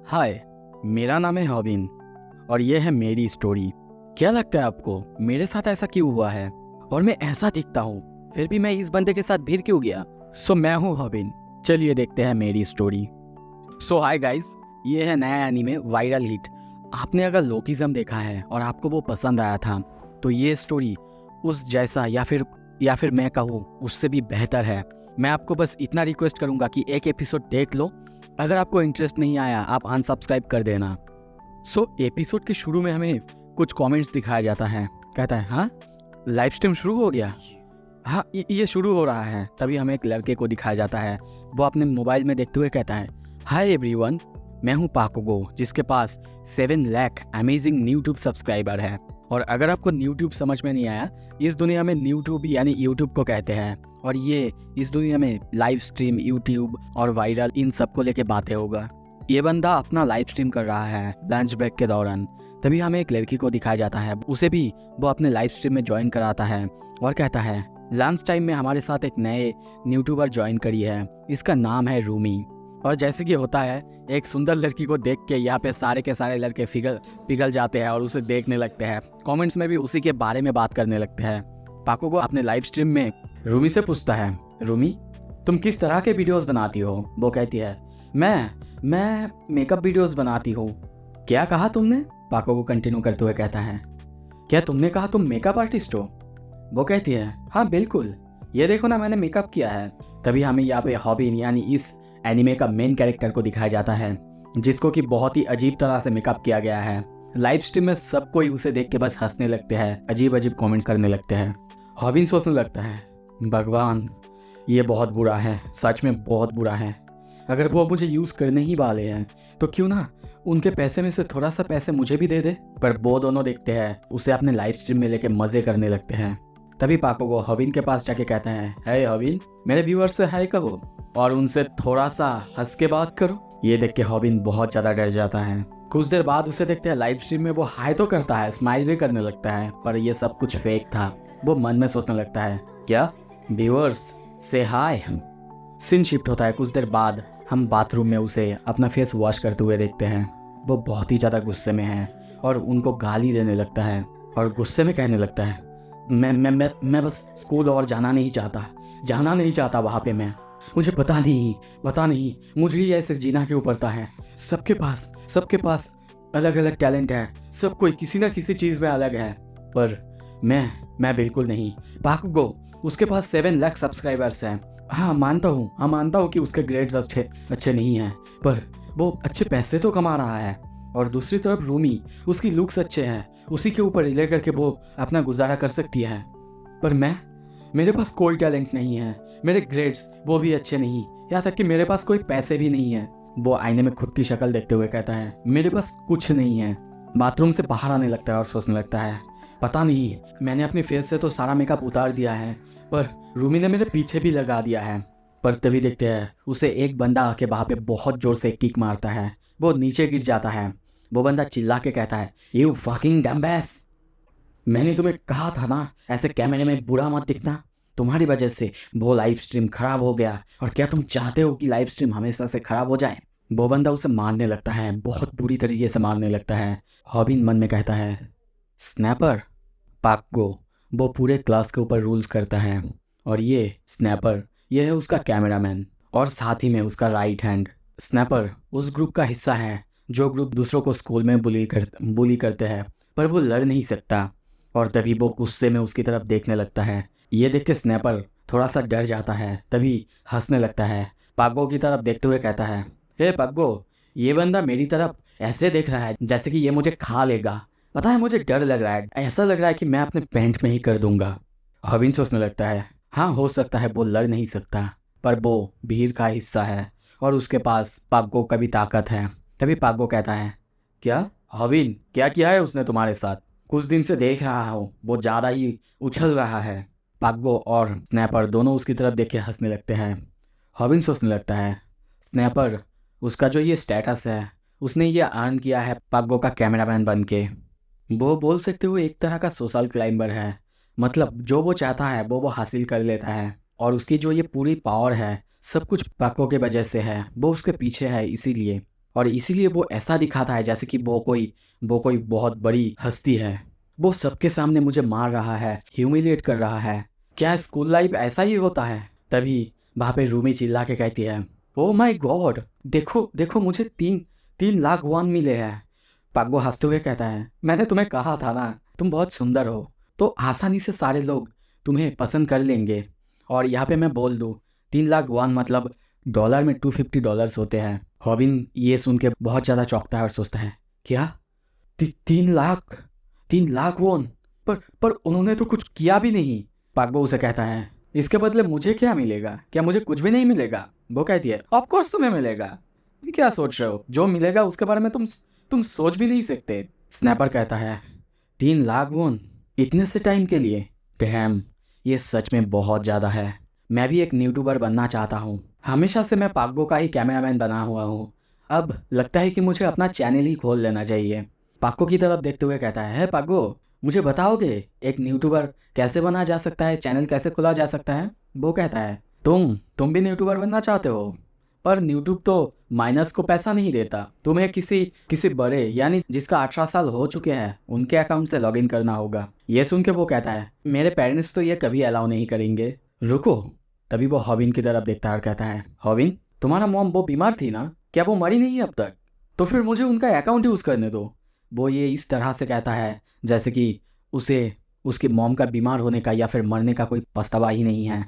हाय, मेरा नाम है हॉबिन और ये है मेरी स्टोरी। क्या लगता है आपको मेरे साथ ऐसा क्यों हुआ है और मैं ऐसा दिखता हूँ फिर भी मैं इस बंदे के साथ भिड़ क्यों गया? मैं हूँ हॉबिन। चलिए देखते हैं मेरी स्टोरी। हाय गाइस, ये है नया एनीमे वायरल हिट। आपने अगर लोकिज्म देखा है और आपको वो पसंद आया था तो ये स्टोरी उस जैसा या फिर मैं कहूँ उससे भी बेहतर है। मैं आपको बस इतना रिक्वेस्ट करूँगा कि एक एपिसोड देख लो। अगर आपको इंटरेस्ट नहीं आया आप अनसब्सक्राइब कर देना। एपिसोड के शुरू में हमें कुछ कमेंट्स दिखाया जाता है। कहता है हाँ लाइव स्ट्रीम शुरू हो गया। हाँ ये शुरू हो रहा है। तभी हमें एक लड़के को दिखाया जाता है। वो अपने मोबाइल में देखते हुए कहता है हाय एवरीवन, मैं हूँ पाकोगो जिसके पास 7 लाख अमेजिंग यूट्यूब सब्सक्राइबर है। और अगर आपको यूट्यूब समझ में नहीं आया, इस दुनिया में यूट्यूब यानी यूट्यूब को कहते हैं और ये इस दुनिया में लाइव स्ट्रीम, यूट्यूब और वायरल इन सब को लेके बातें होगा। ये बंदा अपना लाइव स्ट्रीम कर रहा है लंच ब्रेक के दौरान। तभी हमें एक लड़की को दिखाया जाता है। उसे भी वो अपने लाइव स्ट्रीम में ज्वाइन कराता है और कहता है लंच टाइम में हमारे साथ एक नए यूट्यूबर ज्वाइन करी है, इसका नाम है रूमी। और जैसे कि होता है एक सुंदर लड़की को देख के यहाँ पे सारे के सारे लड़के पिघल जाते हैं और उसे देखने लगते हैं। कमेंट्स में भी उसी के बारे में बात करने लगते हैं। पाकोगो अपने लाइव स्ट्रीम में रूमी से पूछता है रूमी तुम किस तरह के वीडियोस बनाती हो? वो कहती है मैं मेकअप वीडियोस बनाती हूँ। क्या कहा तुमने? पाकोगो कंटिन्यू करते हुए कहता है क्या तुमने कहा तुम मेकअप आर्टिस्ट हो? वो कहती है हाँ बिल्कुल, ये देखो ना मैंने मेकअप किया है। तभी हमें यहाँ पे हॉबिन यानी इस एनिमे का मेन कैरेक्टर को दिखाया जाता है जिसको कि बहुत ही अजीब तरह से मेकअप किया गया है। लाइव स्ट्रीम में सब कोई उसे देख के बस हंसने लगते हैं, अजीब अजीब कमेंट्स करने लगते हैं। हॉबिन सोचने लगता है भगवान ये बहुत बुरा है, सच में बहुत बुरा है। अगर वो मुझे यूज़ करने ही वाले हैं तो क्यों ना उनके पैसे में से थोड़ा सा पैसे मुझे भी दे दे। पर वो दोनों देखते हैं उसे अपने लाइव स्ट्रीम में लेके मज़े करने लगते हैं। तभी पाकोगो हॉबिन के पास जाके कहते हैं हे हॉबिन, मेरे व्यूअर्स से हाय कहो और उनसे थोड़ा सा हंस के बात करो। ये देख के हॉबिन बहुत ज़्यादा डर जाता है। कुछ देर बाद उसे देखते हैं लाइव स्ट्रीम में वो हाय तो करता है, स्माइल भी करने लगता है, पर ये सब कुछ फेक था। वो मन में सोचने लगता है क्या व्यूअर्स से हाय। सीन शिफ्ट होता है। कुछ देर बाद हम बाथरूम में उसे अपना फेस वॉश करते हुए देखते हैं। वो बहुत ही ज़्यादा गुस्से में है और उनको गाली देने लगता है और गुस्से में कहने लगता है मैं बस स्कूल और जाना नहीं चाहता वहाँ पे। मुझे पता नहीं मुझे ही ऐसे जीना क्यों पड़ता है। सबके पास अलग अलग टैलेंट है, सब कोई किसी ना किसी चीज़ में अलग है, पर मैं बिल्कुल नहीं। पाकोगो उसके पास 7 लाख सब्सक्राइबर्स हैं। हाँ मानता हूँ कि उसके ग्रेड्स अच्छे नहीं हैं, पर वो अच्छे पैसे तो कमा रहा है। और दूसरी तरफ रूमी, उसकी लुक्स अच्छे हैं, उसी के ऊपर रिले करके वो अपना गुजारा कर सकती है। पर मेरे पास कोई टैलेंट नहीं है, मेरे ग्रेड्स वो भी अच्छे नहीं, यहाँ तक कि मेरे पास कोई पैसे भी नहीं है। वो आईने में खुद की शक्ल देखते हुए कहता है मेरे पास कुछ नहीं है। बाथरूम से बाहर आने लगता है और सोचने लगता है पता नहीं मैंने अपने फेस से तो सारा मेकअप उतार दिया है, पर रूमी ने मेरे पीछे भी लगा दिया है। पर तभी देखते हैं उसे एक बंदा आके वहाँ पे बहुत जोर से किक मारता है। वो नीचे गिर जाता है। वो बंदा चिल्ला के कहता है यू फकिंग डम्बैस, मैंने तुम्हें कहा था ना ऐसे कैमरे में बुरा मत दिखना। तुम्हारी वजह से वो लाइव स्ट्रीम खराब हो गया, और क्या तुम चाहते हो कि लाइव स्ट्रीम हमेशा से खराब हो जाए? वो बंदा उसे मारने लगता है, बहुत बुरी तरीके से मारने लगता है। हॉबिन मन में कहता है स्नैपर। पाकोगो वो पूरे क्लास के ऊपर रूल्स करता है और ये स्नैपर ये है उसका कैमरामैन और साथ ही में उसका राइट हैंड। स्नैपर उस ग्रुप का हिस्सा है जो ग्रुप दूसरों को स्कूल में बुली करते हैं, पर वो लड़ नहीं सकता। और तभी वो गुस्से में उसकी तरफ देखने लगता है। ये देख के स्नैपर थोड़ा सा डर जाता है, तभी हंसने लगता है। पाकोगो की तरफ देखते हुए कहता है हे पाकोगो, ये बंदा मेरी तरफ ऐसे देख रहा है जैसे कि ये मुझे खा लेगा। पता है मुझे डर लग रहा है, ऐसा लग रहा है कि मैं अपने पैंट में ही कर दूंगा। हॉबिन सोचने लगता है हाँ हो सकता है वो लड़ नहीं सकता, पर वो भीड़ का हिस्सा है और उसके पास पाकोगो का भी ताकत है। तभी पाकोगो कहता है क्या हॉबिन, क्या किया है उसने तुम्हारे साथ? कुछ दिन से देख रहा हूँ वो ज़्यादा ही उछल रहा है। पाकोगो और स्नैपर दोनों उसकी तरफ देख के हंसने लगते हैं। हॉबिन सोचने लगता है स्नैपर उसका जो ये स्टेटस है उसने ये अर्न किया है पाकोगो का कैमरामैन बन के। वो बोल सकते हो एक तरह का सोशल क्लाइंबर है, मतलब जो वो चाहता है वो हासिल कर लेता है। और उसकी जो ये पूरी पावर है सब कुछ पाकोगो के वजह से है, वो उसके पीछे है इसीलिए। और इसीलिए वो ऐसा दिखाता है जैसे कि वो कोई बहुत बड़ी हस्ती है। वो सबके सामने मुझे मार रहा है, ह्यूमिलिएट कर रहा है। क्या स्कूल लाइफ ऐसा ही होता है? तभी वहाँ पे रूमी चिल्ला के कहती है, ओ माय गॉड, देखो देखो, मुझे 3 लाख 1 मिले हैं। पाग्बो हंसते हुए कहता है, मैंने तुम्हें कहा था ना, तुम बहुत सुंदर हो, तो आसानी से सारे लोग तुम्हें पसंद कर लेंगे। और यहाँ पे मैं बोल दूँ, 3 लाख 1 मतलब डॉलर में $250 होते हैं। हॉबिन ये सुन के बहुत ज़्यादा चौंकता है और सोचता है, क्या 3 लाख 1? पर उन्होंने तो कुछ किया भी नहीं। पाग्बो उसे कहता है, इसके बदले मुझे क्या मिलेगा? क्या मुझे कुछ भी नहीं मिलेगा? वो कहती है, ऑफ कोर्स तुम्हें मिलेगा। तुम क्या सोच रहे हो? जो मिलेगा उसके बारे में तुम सोच भी नहीं सकते। स्नैपर कहता है, 3 लाख 1 इतने से टाइम के लिए? डैम, ये सच में बहुत ज़्यादा है। मैं भी एक यूट्यूबर बनना चाहता हूँ। हमेशा से मैं पाग्बो का ही कैमरामैन बना हुआ हूँ। अब लगता है कि मुझे अपना चैनल ही खोल लेना चाहिए। पाग्बो की तरफ देखते हुए कहता है, पाग्बो, मुझे बताओगे एक यूट्यूबर कैसे बना जा सकता है, चैनल कैसे खोला जा सकता है? वो कहता है, तुम भी यूट्यूबर बनना चाहते हो, पर यूट्यूब तो माइनर्स को पैसा नहीं देता। तुम्हें किसी बड़े यानी जिसका 18 साल हो चुके हैं उनके अकाउंट से लॉगिन करना होगा। ये सुन के वो कहता है, मेरे पेरेंट्स तो ये कभी अलाउ नहीं करेंगे। रुको। तभी वो हॉबिन की तरफ देखता है और कहता है, हॉबिन, तुम्हारा मॉम वो बीमार थी ना, क्या वो मरी नहीं है अब तक? तो फिर मुझे उनका अकाउंट यूज़ करने दो। वो ये इस तरह से कहता है जैसे कि उसे उसकी मॉम का बीमार होने का या फिर मरने का कोई पछतावा ही नहीं है।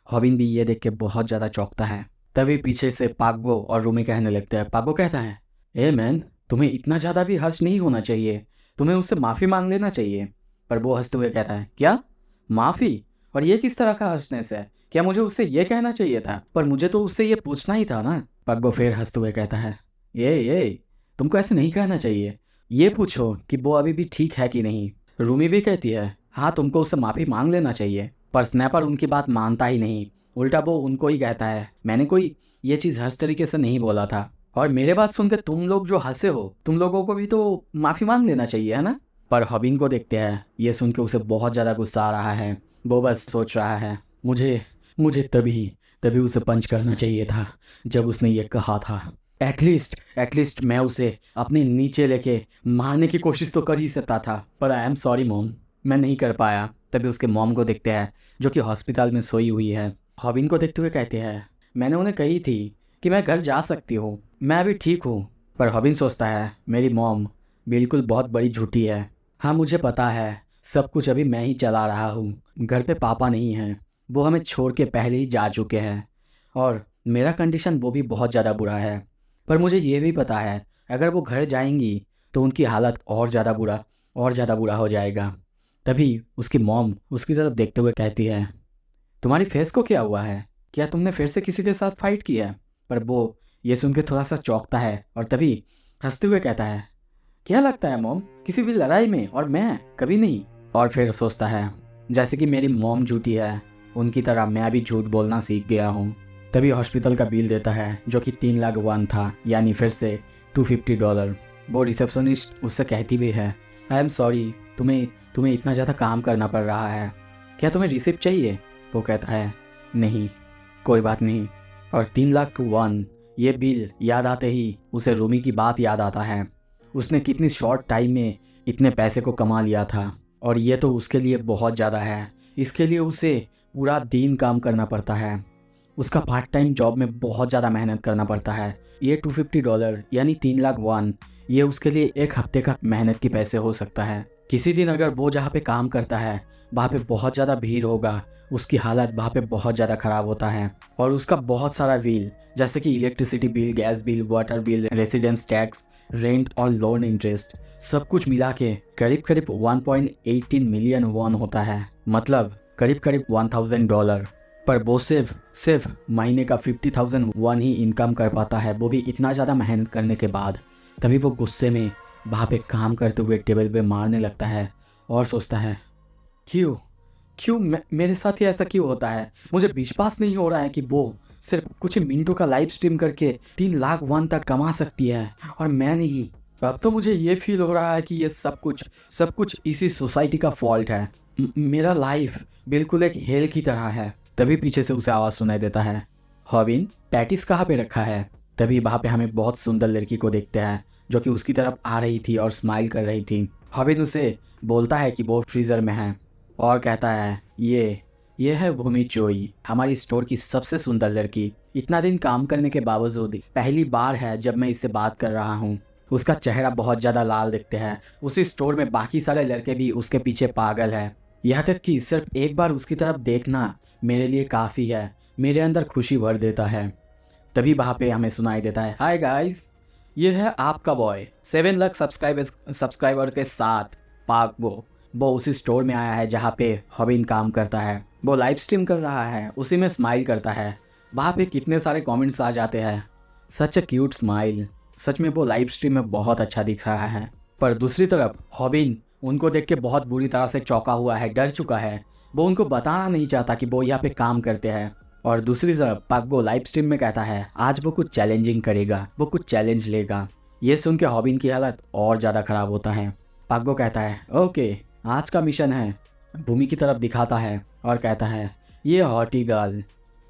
हॉबिन भी ये देख के बहुत ज़्यादा चौंकता है। तभी पीछे से पाग्बो और रूमी कहने लगते हैं। पाग्बो कहता है, ए मैन, तुम्हें इतना ज़्यादा भी हर्ष नहीं होना चाहिए, तुम्हें उससे माफ़ी मांग लेना चाहिए। पर वो हंसते हुए कहता है, क्या माफ़ी? और ये किस तरह का हर्षनेस है? क्या मुझे उससे ये कहना चाहिए था? पर मुझे तो उससे ये पूछना ही था ना। पाग्बो फिर हंसते हुए कहता है, ये तुमको ऐसे नहीं कहना चाहिए, ये पूछो कि वो अभी भी ठीक है कि नहीं। रूमी भी कहती है, हाँ, तुमको उससे माफ़ी मांग लेना चाहिए। पर स्नैपर उनकी बात मानता ही नहीं, उल्टा वो उनको ही कहता है, मैंने कोई ये चीज़ हर तरीके से नहीं बोला था। और मेरे बात सुनकर तुम लोग जो हंसे हो, तुम लोगों को भी तो माफ़ी मांग लेना चाहिए, है ना? पर हॉबिन को देखते हैं, ये सुन के उसे बहुत ज़्यादा गुस्सा आ रहा है। वो बस सोच रहा है, मुझे तभी उसे पंच करना चाहिए था जब उसने ये कहा था। एटलीस्ट मैं उसे अपने नीचे लेके मारने की कोशिश तो कर ही सकता था। पर आई एम सॉरी मॉम, मैं नहीं कर पाया। तभी उसके मॉम को देखते हैं जो कि हॉस्पिटल में सोई हुई है। हॉबिन को देखते हुए कहते हैं, मैंने उन्हें कही थी कि मैं घर जा सकती हूँ, मैं अभी ठीक हूँ। पर हॉबिन सोचता है, मेरी मॉम बिल्कुल बहुत बड़ी झूठी है। हाँ, मुझे पता है, सब कुछ अभी मैं ही चला रहा हूँ। घर पे पापा नहीं हैं, वो हमें छोड़ के पहले ही जा चुके हैं। और मेरा कंडीशन वो भी बहुत ज़्यादा बुरा है। पर मुझे ये भी पता है, अगर वो घर जाएंगी तो उनकी हालत और ज़्यादा बुरा हो जाएगा। तभी उसकी मॉम उसकी तरफ देखते हुए कहती है, तुम्हारी फेस को क्या हुआ है? क्या तुमने फिर से किसी के साथ फाइट किया है? पर वो ये सुन के थोड़ा सा चौंकता है और तभी हंसते हुए कहता है, क्या लगता है मॉम, किसी भी लड़ाई में? और मैं कभी नहीं। और फिर सोचता है, जैसे कि मेरी मॉम झूठी है, उनकी तरह मैं भी झूठ बोलना सीख गया हूँ। तभी हॉस्पिटल का बिल देता है जो कि 3 लाख 1 था, यानी फिर से $250। वो रिसेप्शनिस्ट उससे कहती भी है, आई एम सॉरी, तुम्हें इतना ज़्यादा काम करना पड़ रहा है, क्या तुम्हें रिसिप्ट चाहिए? वो कहता है, नहीं, कोई बात नहीं। और 3 लाख 1 ये बिल याद आते ही उसे रूमी की बात याद आता है। उसने कितनी शॉर्ट टाइम में इतने पैसे को कमा लिया था, और ये तो उसके लिए बहुत ज़्यादा है। इसके लिए उसे पूरा दिन काम करना पड़ता है, उसका पार्ट टाइम जॉब में बहुत ज़्यादा मेहनत करना पड़ता है। ये $250 यानी 3 लाख 1 ये उसके लिए एक हफ्ते का मेहनत की पैसे हो सकता है। किसी दिन अगर वो जहाँ पे काम करता है वहाँ पे बहुत ज़्यादा भीड़ होगा, उसकी हालत वहाँ पे बहुत ज़्यादा ख़राब होता है। और उसका बहुत सारा बिल जैसे कि electricity bill, gas bill, water bill, residence tax, rent और लोन इंटरेस्ट सब कुछ मिला के करीब 1.18 मिलियन वॉन होता है, मतलब करीब $1,000। पर वो सिर्फ महीने का 50,000 वॉन ही इनकम कर पाता है, वो भी इतना ज़्यादा मेहनत करने के बाद। तभी वो गुस्से में वहाँ पे काम करते हुए टेबल पे मारने लगता है और सोचता है, क्यों मेरे साथ ही ऐसा क्यों होता है? मुझे विश्वास नहीं हो रहा है कि वो सिर्फ कुछ मिनटों का लाइव स्ट्रीम करके 3 लाख 1 तक कमा सकती है और मैं नहीं। अब तो मुझे ये फील हो रहा है कि ये सब कुछ इसी सोसाइटी का फॉल्ट है। मेरा लाइफ बिल्कुल एक हेल की तरह है। तभी पीछे से उसे आवाज़ सुनाई देता है, हॉबिन, पैटिस कहाँ पे रखा है? तभी वहाँ पे हमें बहुत सुंदर लड़की को देखते हैं जो कि उसकी तरफ आ रही थी और स्माइल कर रही थी। हॉबिन उसे बोलता है कि वो फ्रीज़र में है और कहता है ये है भूमि चोई, हमारी स्टोर की सबसे सुंदर लड़की। इतना दिन काम करने के बावजूद पहली बार है जब मैं इससे बात कर रहा हूँ। उसका चेहरा बहुत ज़्यादा लाल दिखते हैं। उसी स्टोर में बाकी सारे लड़के भी उसके पीछे पागल है। यहाँ तक कि सिर्फ एक बार उसकी तरफ देखना मेरे लिए काफ़ी है, मेरे अंदर खुशी भर देता है। तभी वहाँ पे हमें सुनाई देता है, हाय गाइस, ये है आपका बॉय 7 लाख सब्सक्राइबर के साथ पाक। वो उसी स्टोर में आया है जहाँ पे हॉबिन काम करता है। वो लाइव स्ट्रीम कर रहा है, उसी में स्माइल करता है। वहाँ पे कितने सारे कमेंट्स आ जाते हैं, सच ए क्यूट स्माइल। सच में वो लाइव स्ट्रीम में बहुत अच्छा दिख रहा है। पर दूसरी तरफ हॉबिन उनको देख के बहुत बुरी तरह से चौंका हुआ है, डर चुका है। वो उनको बताना नहीं चाहता कि वो यहाँ पे काम करते हैं। और दूसरी तरफ पाग्बो लाइव स्ट्रीम में कहता है आज वो कुछ चैलेंजिंग करेगा, वो कुछ चैलेंज लेगा। ये सुन के हॉबिन की हालत और ज़्यादा ख़राब होता है। पाग्बो कहता है ओके, आज का मिशन है। भूमि की तरफ दिखाता है और कहता है ये हॉटी गर्ल।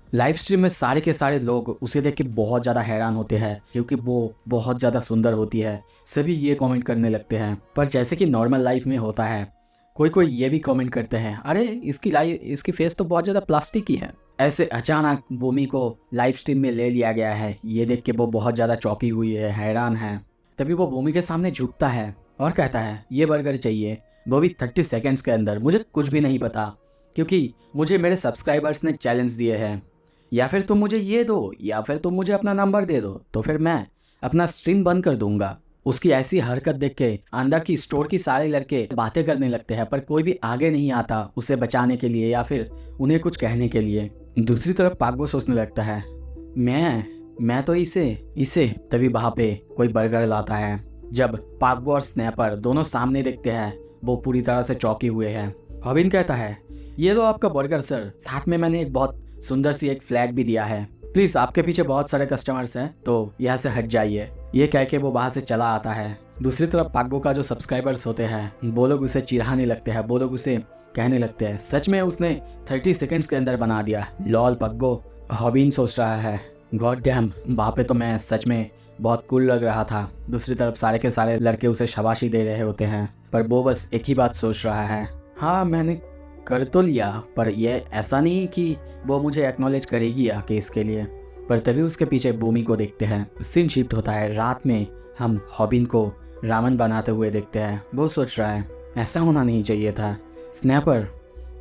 लाइव स्ट्रीम में सारे के सारे लोग उसे देख के बहुत ज़्यादा हैरान होते हैं क्योंकि वो बहुत ज़्यादा सुंदर होती है। सभी ये कमेंट करने लगते हैं। पर जैसे कि नॉर्मल लाइफ में होता है, कोई कोई ये भी कमेंट करते हैं अरे इसकी फेस तो बहुत ज़्यादा प्लास्टिक की है। ऐसे अचानक भूमि को लाइव स्ट्रीम में ले लिया गया है। ये देख के वो बहुत ज़्यादा चौंकी हुई है, हैरान है। तभी वो भूमि के सामने झुकता है और कहता है ये बर्गर चाहिए, वो भी 30 सेकेंड्स के अंदर। मुझे कुछ भी नहीं पता क्योंकि मुझे मेरे सब्सक्राइबर्स ने चैलेंज दिए हैं। या फिर तुम मुझे ये दो या फिर तुम मुझे अपना नंबर दे दो, तो फिर मैं अपना स्ट्रीम बंद कर दूंगा। उसकी ऐसी हरकत देख के अंदर की स्टोर की सारे लड़के बातें करने लगते हैं, पर कोई भी आगे नहीं आता उसे बचाने के लिए या फिर उन्हें कुछ कहने के लिए। दूसरी तरफ पाग्बो सोचने लगता है मैं तो इसे तभी वहाँ पे कोई बर्गर लाता है। जब पाग्बो और स्नैपर दोनों सामने देखते हैं, वो पूरी तरह से चौंके हुए हैं। हॉबिन कहता है ये लो आपका बर्गर सर, साथ में मैंने एक बहुत सुंदर सी एक फ्लैग भी दिया है। प्लीज आपके पीछे बहुत सारे कस्टमर्स हैं तो यहाँ से हट जाइए। ये कह के वो वहाँ से चला आता है। दूसरी तरफ पाग्बो का जो सब्सक्राइबर्स होते हैं वो लोग उसे चिढ़ाने लगते हैं, वो लोग उसे कहने लगते हैं सच में उसने 30 सेकंड्स के अंदर बना दिया, लॉल पाग्बो। हॉबिन सोच रहा है गॉड डैम, वहाँ पे तो मैं सच में बहुत कूल लग रहा था। दूसरी तरफ सारे के सारे लड़के उसे शाबाशी दे रहे होते हैं, पर वो बस एक ही बात सोच रहा है, हाँ मैंने कर तो लिया, पर यह ऐसा नहीं कि वो मुझे एक्नॉलेज करेगी आके इसके लिए। पर तभी उसके पीछे भूमि को देखते हैं। सीन शिफ्ट होता है, रात में हम हॉबिन को रामन बनाते हुए देखते हैं। वो सोच रहा है ऐसा होना नहीं चाहिए था। स्नैपर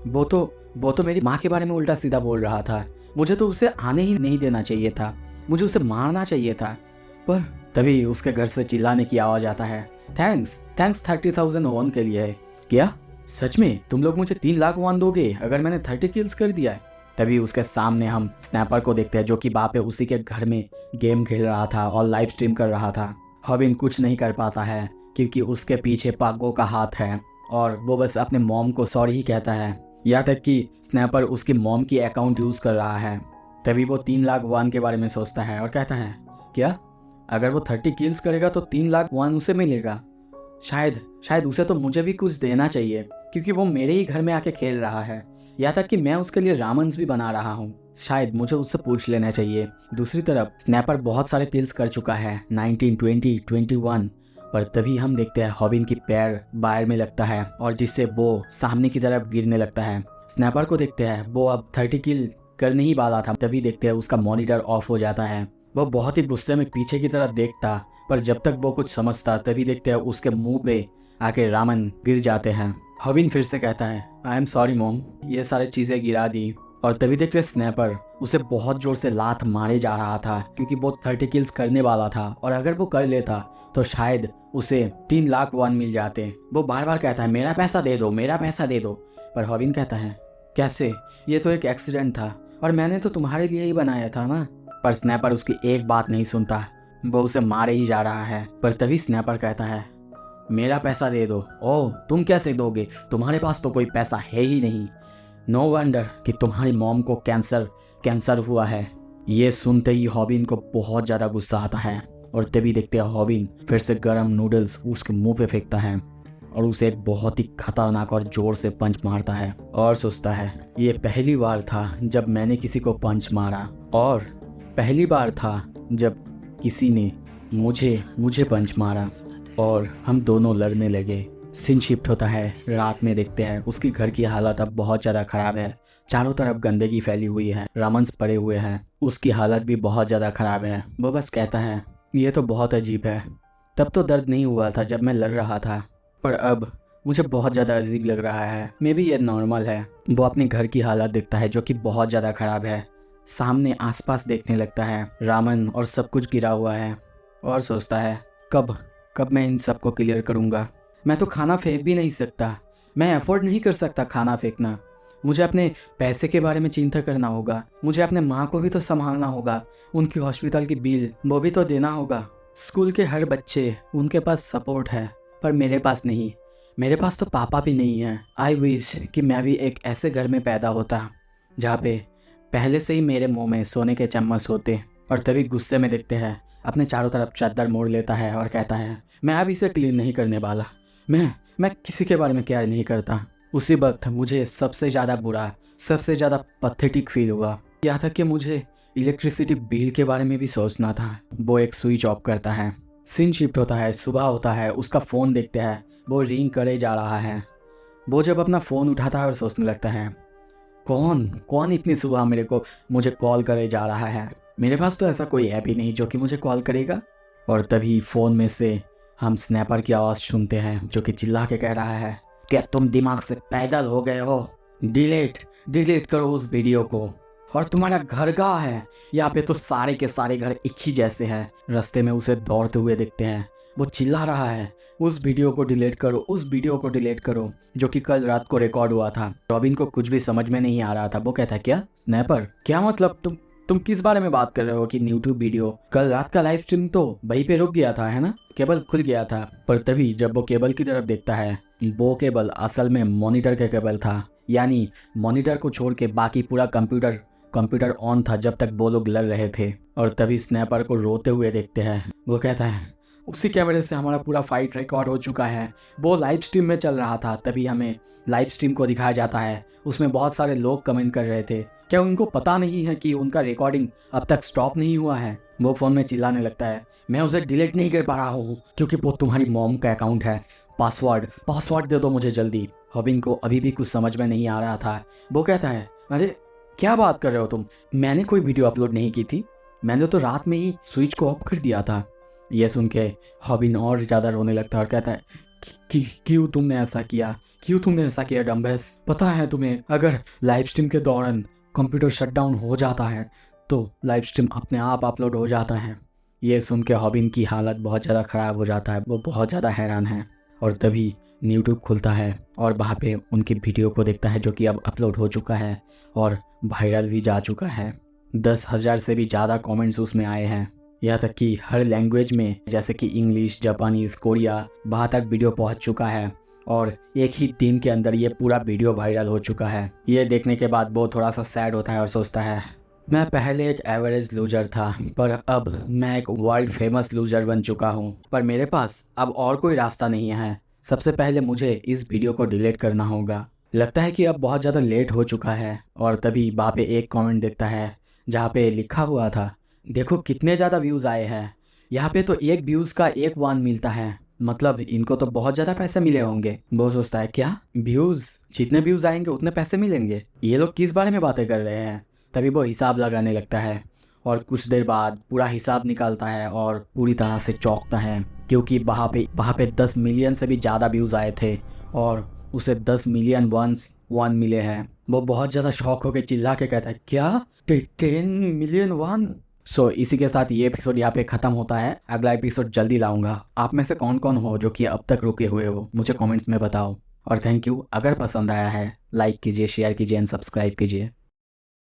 वो तो मेरी माँ के बारे में उल्टा सीधा बोल रहा था, मुझे तो उसे आने ही नहीं देना चाहिए था, मुझे उसे मारना चाहिए था। पर तभी उसके घर से चिल्लाने की आवाज़ आता है, थैंक्स 30,000 वॉन के लिए। क्या सच में तुम लोग मुझे 3 लाख वॉन दोगे अगर मैंने 30 किल्स कर दिया है? तभी उसके सामने हम स्नैपर को देखते हैं जो कि वहाँ पे उसी के घर में गेम खेल रहा था और लाइव स्ट्रीम कर रहा था। हॉबिन कुछ नहीं कर पाता है क्योंकि उसके पीछे पाग्बो का हाथ है और वो बस अपने मॉम को सॉरी ही कहता है। यहाँ तक कि स्नैपर उसकी मॉम की अकाउंट यूज़ कर रहा है। तभी वो 3 लाख वॉन के बारे में सोचता है और कहता है क्या अगर वो 30 किल्स करेगा तो 3 लाख वॉन उसे मिलेगा? शायद उसे तो मुझे भी कुछ देना चाहिए क्योंकि वो मेरे ही घर में आके खेल रहा है। यहाँ तक कि मैं उसके लिए रामन्स भी बना रहा हूँ, शायद मुझे उससे पूछ लेना चाहिए। दूसरी तरफ स्नैपर बहुत सारे किल्स कर चुका है, 19, 20, 21। पर तभी हम देखते हैं हॉबिन की पैर बाहर में लगता है और जिससे वो सामने की तरफ गिरने लगता है। स्नैपर को देखते हैं वो अब 30 किल करने ही वाला था, तभी देखते हैं उसका मॉनिटर ऑफ हो जाता है। वो बहुत ही गुस्से में पीछे की तरफ देखता, पर जब तक वो कुछ समझता तभी देखते हैं उसके मुंह पे आके रामन गिर जाते हैं। हॉबिन फिर से कहता है आई एम सॉरी मॉम, ये सारी चीज़ें गिरा दी। और तभी देखते स्नैपर उसे बहुत जोर से लात मारे जा रहा था क्योंकि वो 30 किल्स करने वाला था और अगर वो कर लेता तो शायद उसे 3 लाख वॉन मिल जाते। वो बार बार कहता है मेरा पैसा दे दो, मेरा पैसा दे दो। पर हॉबिन कहता है कैसे, ये तो एक एक्सीडेंट था और मैंने तो तुम्हारे लिए ही बनाया था ना। पर स्नैपर उसकी एक बात नहीं सुनता, वो उसे मारे ही जा रहा है। पर तभी स्नैपर कहता है मेरा पैसा दे दो। ओह तुम कैसे दोगे, तुम्हारे पास तो कोई पैसा है ही नहीं। नो वंडर कि तुम्हारी मॉम को कैंसर हुआ है। ये सुनते ही हॉबिन को बहुत ज़्यादा गुस्सा आता है और तभी देखते हैं हॉबिन फिर से गरम नूडल्स उसके मुंह पे फेंकता है और उसे एक बहुत ही खतरनाक और जोर से पंच मारता है और सोचता है ये पहली बार था जब मैंने किसी को पंच मारा और पहली बार था जब किसी ने मुझे मुझे पंच मारा और हम दोनों लड़ने लगे। सीन शिफ्ट होता है, रात में देखते हैं उसकी घर की हालत अब बहुत ज़्यादा ख़राब है। चारों तरफ गंदगी फैली हुई है, रामन्स पड़े हुए हैं, उसकी हालत भी बहुत ज़्यादा ख़राब है। वो बस कहता है ये तो बहुत अजीब है। तब तो दर्द नहीं हुआ था जब मैं लड़ रहा था, पर अब मुझे बहुत ज़्यादा अजीब लग रहा है। मे बी ये नॉर्मल है। वो अपनी घर की हालत देखता है जो कि बहुत ज़्यादा ख़राब है। सामने आसपास देखने लगता है, रामन और सब कुछ गिरा हुआ है और सोचता है कब कब मैं इन सबको क्लियर करूँगा। मैं तो खाना फेंक भी नहीं सकता, मैं अफोर्ड नहीं कर सकता खाना फेंकना। मुझे अपने पैसे के बारे में चिंता करना होगा, मुझे अपने माँ को भी तो संभालना होगा, उनकी हॉस्पिटल की बिल वो भी तो देना होगा। स्कूल के हर बच्चे उनके पास सपोर्ट है, पर मेरे पास नहीं। मेरे पास तो पापा भी नहीं है। आई विश कि मैं भी एक ऐसे घर में पैदा होता जहाँ पे पहले से ही मेरे मुंह में सोने के चम्मच होते। और तभी गुस्से में देखते हैं अपने चारों तरफ चादर मोड़ लेता है और कहता है मैं अब इसे क्लीन नहीं करने वाला। मैं किसी के बारे में केयर नहीं करता। उसी वक्त मुझे सबसे ज़्यादा बुरा, सबसे ज़्यादा पैथेटिक फील हुआ। यहाँ तक कि मुझे इलेक्ट्रिसिटी बिल के बारे में भी सोचना था। वो एक स्विच ऑफ करता है। सीन शिफ्ट होता है, सुबह होता है, उसका फ़ोन देखते हैं, वो रिंग करे जा रहा है। वो जब अपना फ़ोन उठाता है और सोचने लगता है कौन कौन इतनी सुबह मुझे कॉल करे जा रहा है। मेरे पास तो ऐसा कोई ऐप ही नहीं जो कि मुझे कॉल करेगा। और तभी फ़ोन में से हम स्नैपर की आवाज़ सुनते हैं जो कि चिल्ला के कह रहा है क्या तुम दिमाग से पैदल हो गए हो? डिलीट करो उस वीडियो को। और तुम्हारा घर कहाँ है? यहाँ पे तो सारे के सारे घर एक ही जैसे हैं। रास्ते में उसे दौड़ते हुए देखते हैं, वो चिल्ला रहा है उस वीडियो को डिलीट करो, उस वीडियो को डिलीट करो, जो कि कल रात को रिकॉर्ड हुआ था। रॉबिन को कुछ भी समझ में नहीं आ रहा था। वो कहता है क्या स्नैपर, क्या मतलब तुम किस बारे में बात कर रहे हो कि यूट्यूब वीडियो? कल रात का लाइव स्ट्रीम तो वहीं पे रुक गया था, है ना? केबल खुल गया था। पर तभी जब वो केबल की तरफ देखता है, वो केबल असल में मॉनिटर का केबल था। यानी मॉनिटर को छोड़ के बाकी पूरा कंप्यूटर ऑन था जब तक वो लोग लड़ रहे थे। और तभी स्नैपर को रोते हुए देखते हैं। वो कहता है उसी कैमरे से हमारा पूरा फाइट रिकॉर्ड हो चुका है। वो लाइव स्ट्रीम में चल रहा था। तभी हमें लाइव स्ट्रीम को दिखाया जाता है, उसमें बहुत सारे लोग कमेंट कर रहे थे। क्या उनको पता नहीं है कि उनका रिकॉर्डिंग अब तक स्टॉप नहीं हुआ है? वो फ़ोन में चिल्लाने लगता है मैं उसे डिलीट नहीं कर पा रहा हूँ क्योंकि वो तुम्हारी मॉम का अकाउंट है। पासवर्ड दे दो मुझे जल्दी। रॉबिन को अभी भी कुछ समझ में नहीं आ रहा था। वो कहता है अरे क्या बात कर रहे हो तुम? मैंने कोई वीडियो अपलोड नहीं की थी, मैंने तो रात में ही स्विच को ऑफ कर दिया था। ये सुन के रॉबिन और ज़्यादा रोने लगता है और कहता है क्यों तुमने ऐसा किया डम्बेस? पता है तुम्हें अगर लाइव स्ट्रीम के दौरान कंप्यूटर शटडाउन हो जाता है तो लाइव स्ट्रीम अपने आप अपलोड हो जाता है। ये सुन के रॉबिन की हालत बहुत ज़्यादा ख़राब हो जाता है। वो बहुत ज़्यादा हैरान है। और तभी यूट्यूब खुलता है और वहाँ पे उनकी वीडियो को देखता है जो कि अब अपलोड हो चुका है और वायरल भी जा चुका है। 10,000 से भी ज़्यादा कमेंट्स उसमें आए हैं। यहाँ तक कि हर लैंग्वेज में, जैसे कि इंग्लिश, जापानीज़, कोरिया, वहाँ तक वीडियो पहुँच चुका है। और एक ही दिन के अंदर ये पूरा वीडियो वायरल हो चुका है। ये देखने के बाद वो थोड़ा सा सैड होता है और सोचता है मैं पहले एक एवरेज लूजर था, पर अब मैं एक वर्ल्ड फेमस लूजर बन चुका हूँ। पर मेरे पास अब और कोई रास्ता नहीं है। सबसे पहले मुझे इस वीडियो को डिलीट करना होगा। लगता है कि अब बहुत ज़्यादा लेट हो चुका है। और तभी वहाँ पे एक कमेंट देखता है जहाँ पे लिखा हुआ था देखो कितने ज़्यादा व्यूज़ आए हैं। यहाँ पे तो एक व्यूज़ का 1 वॉन मिलता है, मतलब इनको तो बहुत ज़्यादा पैसे मिले होंगे। वो सोचता है क्या व्यूज़, जितने व्यूज़ आएंगे उतने पैसे मिलेंगे? ये लोग किस बारे में बातें कर रहे हैं? तभी वो हिसाब लगाने लगता है और कुछ देर बाद पूरा हिसाब निकालता है और पूरी तरह से चौंकता है क्योंकि वहाँ पे 10 मिलियन से भी ज़्यादा व्यूज़ आए थे और उसे 10 मिलियन वन मिले हैं। वो बहुत ज़्यादा शॉक होकर चिल्ला के कहता है क्या 10 मिलियन वन? इसी के साथ ये एपिसोड यहाँ पे ख़त्म होता है। अगला एपिसोड जल्दी लाऊंगा। आप में से कौन कौन हो जो कि अब तक रुके हुए हो मुझे कमेंट्स में बताओ। और थैंक यू। अगर पसंद आया है लाइक कीजिए, शेयर कीजिए एंड सब्सक्राइब कीजिए।